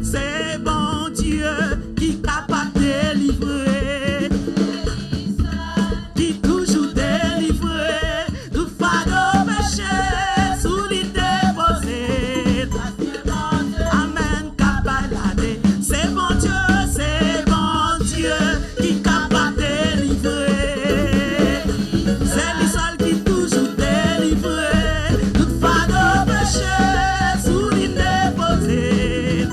C'est bon Dieu qui est capable de délivrer, qui toujours délivrer, tout fardeau péché sous l'idée déposé. Amen, cabalade. C'est bon Dieu qui est capable de délivrer. C'est lui seul qui toujours délivrer, tout fardeau péché sous l'idée déposé.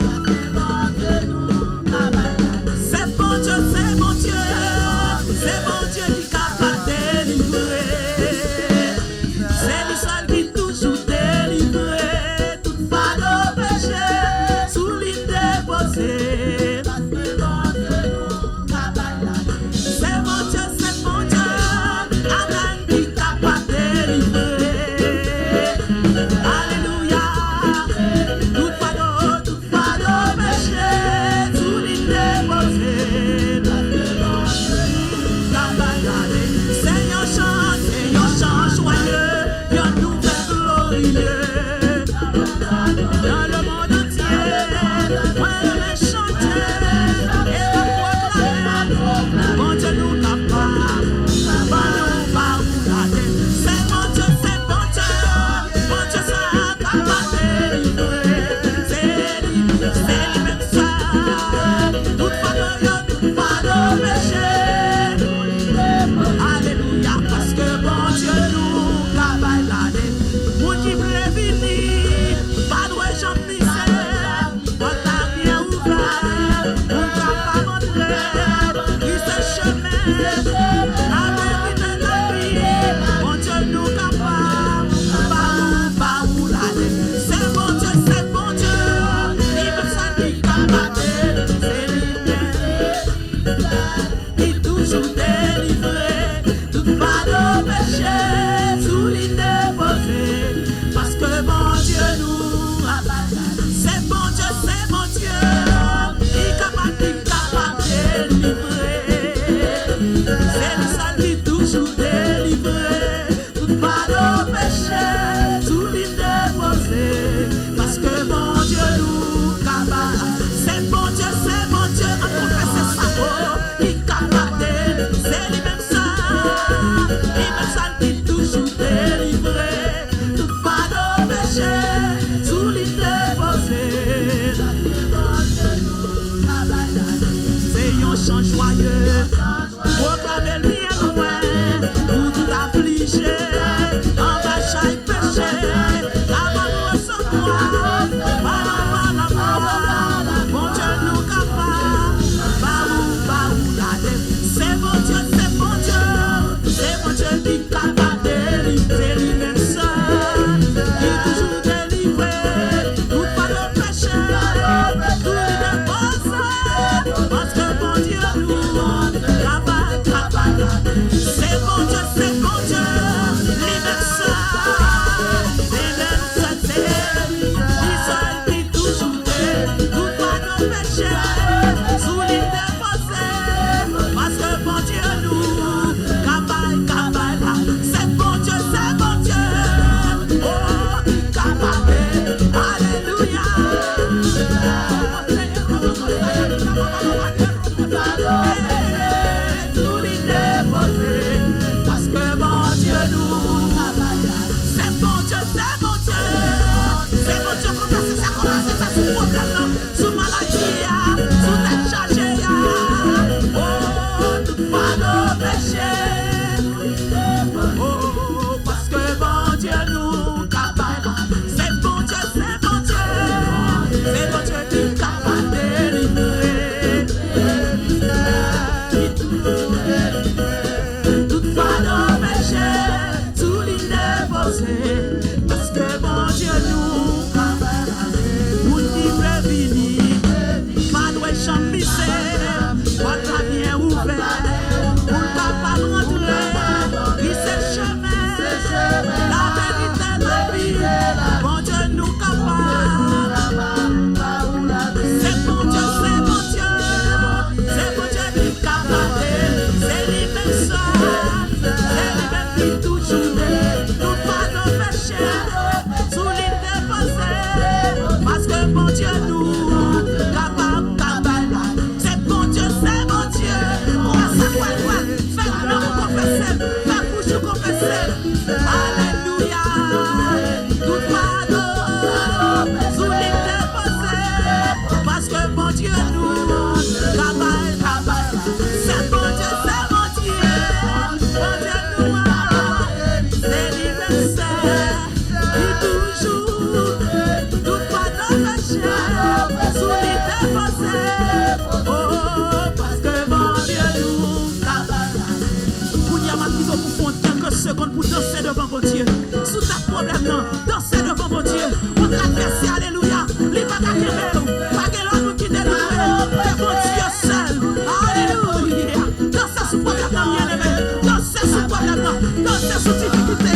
bon Dieu. On traverse, alléluia. Les bagages, pas que l'homme qui délivre. C'est bon Dieu seul. Alléluia. Dansez sous problème, bien-aimé. Dansez sous problème, dansez sous difficulté,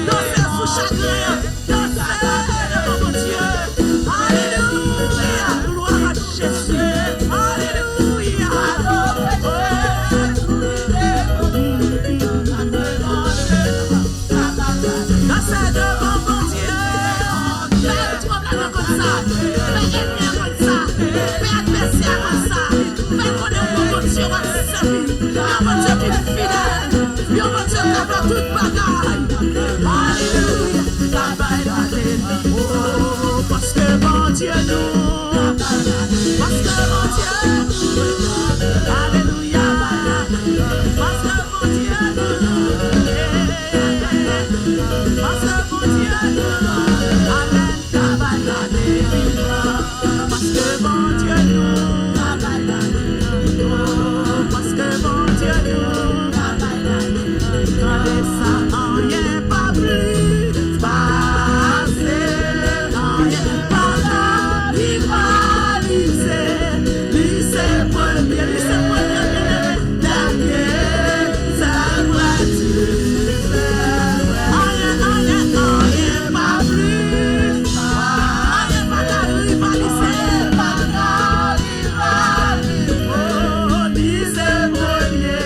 dansez sous chagrin, dansez, mon bon Dieu. Alléluia. Gloire à Jésus. Alléluia. Dansez devant mon Dieu. Fais problème comme ça. Fais ennemi comme ça. Fais adversaire comme ça. Fais connaître mon bon Dieu à servir. Mon Dieu qui est fidèle. Mon Dieu qui a fait toute bagaille. Alléluia. Oh, parce que mon Dieu nous. Parce que mon Dieu nous. Alléluia. Parce que mon Dieu nous. Parce que mon Dieu nous. Amen. Parce que mon Dieu nous. Parce que mon Dieu nous. Regardez ça, on n'y est pas plus passé, on n'y est pas rivalisé. Lui c'est premier, dernier, c'est vrai Dieu. On n'y est pas plus, on n'y est pas rivalisé. Oh, lui c'est premier.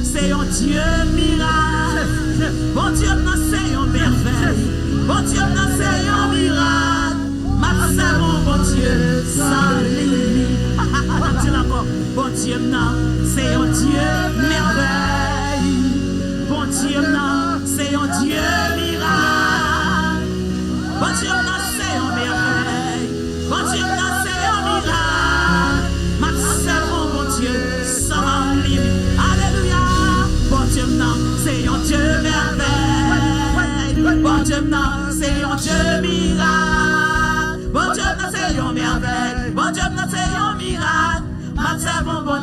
C'est un Dieu miracle. Bon Dieu, c'est un merveille. Bon Dieu, c'est un miracle. Ma c'est mon Dieu, sans limite. Bon Dieu, c'est un Dieu merveille. Bon Dieu, c'est un Dieu miracle.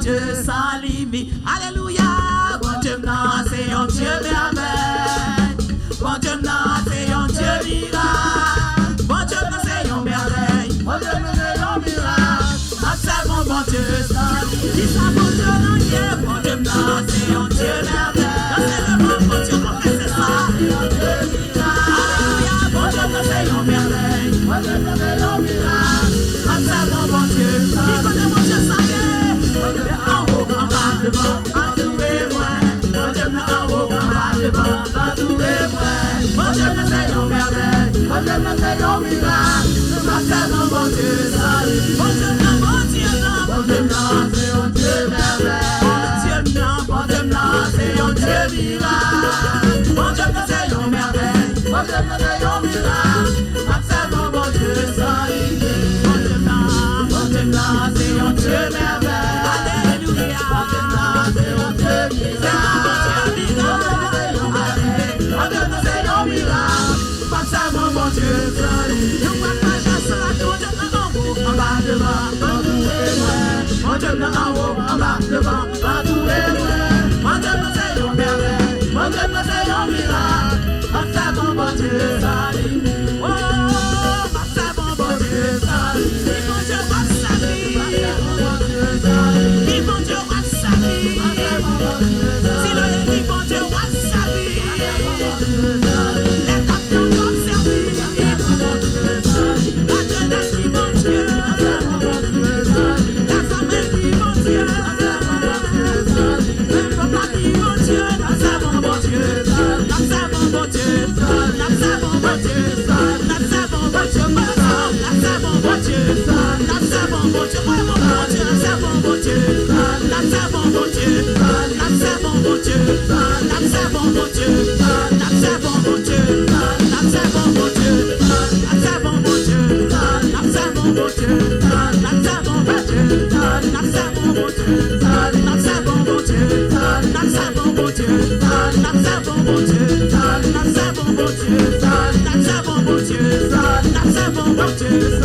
Dieu sans limite. Alléluia. Bon Dieu, non, c'est un Dieu merveille. Bon Dieu, non, c'est un Dieu miracle. Bon Dieu, non, c'est un merveille. Bon Dieu, non, c'est un miracle. Observons bon Dieu sans limite. Dis ça, bon Dieu, non, bon Dieu, non, c'est un Dieu merveille. Non, c'est le bon Dieu, confessez ça. Alléluia. Bon Dieu, non, c'est un merveille. Bon Dieu, non, c'est un miracle. Observons bon Dieu. Dis connaît bon Dieu sans limite. Bon Dieu, en haut, en bas, devant, en tout et loin. Bon Dieu, en haut, en bas, devant, en tout et loin. Bon Dieu, non, c'est un merveille. Bon Dieu, non, c'est un miracle. Observons bon Dieu sans limite. Bon Dieu, non, bon Dieu, non. Bon Dieu, non, c'est un Dieu merveille. Bon Dieu, non, c'est un Dieu miracle. Bon Dieu, non, c'est un merveille. Bon Dieu, non, c'est un miracle. Observons bon Dieu sans limite. Bon Dieu, non, c'est un Dieu merveille. Alléluia. Bon Dieu, non, c'est un Dieu miracle. Bon Dieu, non, c'est un miracle. Observons bon Dieu sans limite. Nous partageons cela, bon Dieu, en haut, en bas, devant, en tout et loin. Bon Dieu, en haut, en bas, devant, en tout et loin. Bon Dieu, non, c'est un merveille. Bon Dieu, non, c'est un miracle. Observons bon Dieu sans limite. Oh, observons bon Dieu sans limite. Dis bon Dieu, what's sa vie? Dis bon Dieu, what's sa vie? Si le dit bon Dieu, what's sa vie? Les capteurs comme servis. La jeunesse dit bon Dieu. La famille dit bon Dieu. Le peuple dit bon Dieu. Observons bon Dieu. Observons bon Dieu. Observons bon Dieu. Observons bon Dieu. Observons bon Dieu. Observons bon Dieu. Vraiment bon Dieu. Observons bon Dieu. Observons bon Dieu. Observons bon Dieu. Observons bon Dieu. Observons bon Dieu. Observons bon Dieu. Observons bon Dieu. Observons bon Dieu. Observons bon Dieu. Observons bon Dieu. Observons bon Dieu. Observons bon Dieu. Observons bon Dieu. Observons bon Dieu. Observons bon Dieu. Observons bon Dieu. Observons bon Dieu.